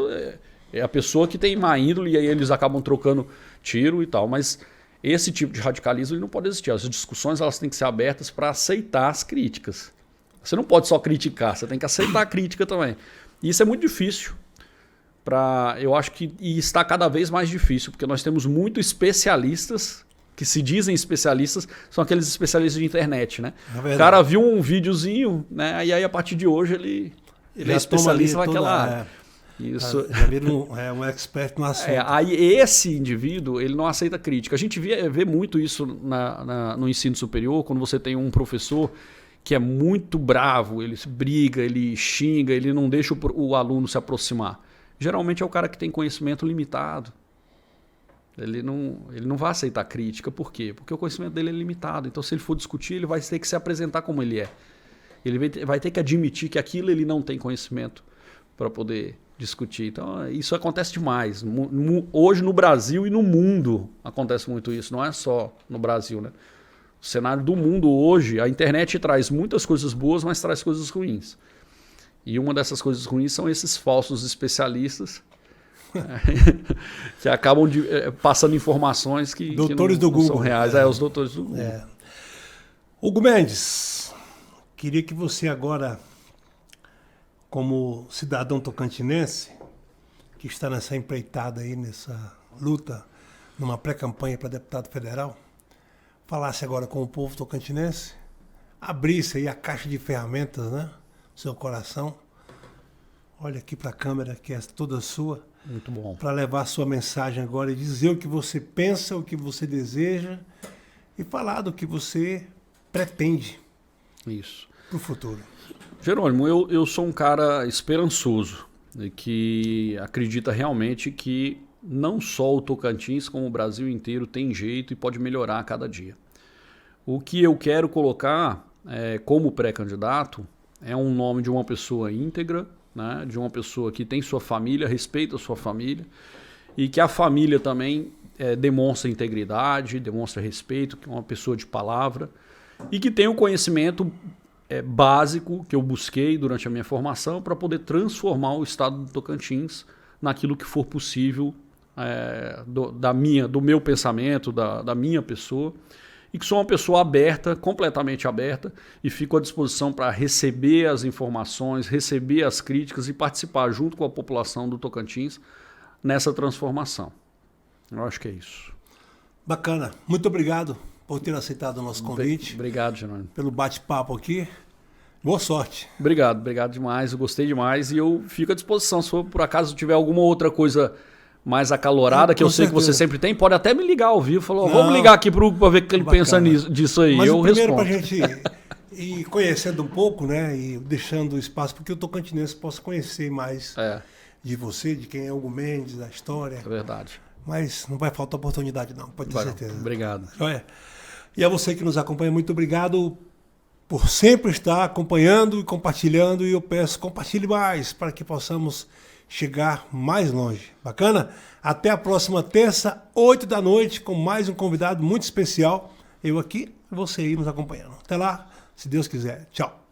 é a pessoa que tem má índole e aí eles acabam trocando tiro e tal, mas esse tipo de radicalismo ele não pode existir. As discussões elas têm que ser abertas para aceitar as críticas. Você não pode só criticar, você tem que aceitar a crítica também. E isso é muito difícil. Eu acho que está cada vez mais difícil, porque nós temos muitos especialistas que se dizem especialistas, são aqueles especialistas de internet, né? O cara viu um videozinho, né? E aí a partir de hoje ele é especialista naquela área. Isso. Já vira um expert no assunto. Aí esse indivíduo ele não aceita crítica. A gente vê muito isso no ensino superior, quando você tem um professor que é muito bravo, ele briga, ele xinga, ele não deixa o aluno se aproximar. Geralmente é o cara que tem conhecimento limitado. Ele não vai aceitar crítica. Por quê? Porque o conhecimento dele é limitado. Então, se ele for discutir, ele vai ter que se apresentar como ele é. Ele vai ter que admitir que aquilo ele não tem conhecimento para poder discutir. Então, isso acontece demais. Hoje, no Brasil e no mundo, acontece muito isso. Não é só no Brasil, né? O cenário do mundo hoje, a internet traz muitas coisas boas, mas traz coisas ruins. E uma dessas coisas ruins são esses falsos especialistas que acabam passando informações que não são reais. Os doutores do Google. Hugo Mendes, queria que você agora, como cidadão tocantinense, que está nessa empreitada aí, nessa luta, numa pré-campanha para deputado federal, falasse agora com o povo tocantinense, abrisse aí a caixa de ferramentas, né? Seu coração, olha aqui para a câmera que é toda sua. Muito bom. Para levar a sua mensagem agora e dizer o que você pensa, o que você deseja e falar do que você pretende para o futuro. Jerônimo, eu sou um cara esperançoso e que acredita realmente que não só o Tocantins, como o Brasil inteiro tem jeito e pode melhorar a cada dia. O que eu quero colocar como pré-candidato é um nome de uma pessoa íntegra, né? De uma pessoa que tem sua família, respeita a sua família e que a família também demonstra integridade, demonstra respeito, que é uma pessoa de palavra e que tem um conhecimento básico que eu busquei durante a minha formação para poder transformar o estado do Tocantins naquilo que for possível do meu pensamento, da minha pessoa. E que sou uma pessoa aberta, completamente aberta, e fico à disposição para receber as informações, receber as críticas e participar junto com a população do Tocantins nessa transformação. Eu acho que é isso. Bacana. Muito obrigado por ter aceitado o nosso convite. Obrigado, Jerônimo. Pelo bate-papo aqui. Boa sorte. Obrigado demais. Eu gostei demais e eu fico à disposição. Se por acaso tiver alguma outra coisa mais acalorada, que eu sei que você sempre tem, pode até me ligar ao vivo. Falou, vamos ligar aqui para ver o que ele pensa disso aí. Mas eu primeiro respondo. Para a gente ir conhecendo um pouco, né, e deixando espaço para que o tocantinense possa conhecer mais de você, de quem é Hugo Mendes, da história. É verdade. Mas não vai faltar oportunidade não, pode ter certeza. Obrigado. E a você que nos acompanha, muito obrigado por sempre estar acompanhando e compartilhando. E eu peço, compartilhe mais para que possamos chegar mais longe. Bacana? Até a próxima terça, 8 da noite, com mais um convidado muito especial. Eu aqui e você aí nos acompanhando. Até lá, se Deus quiser. Tchau.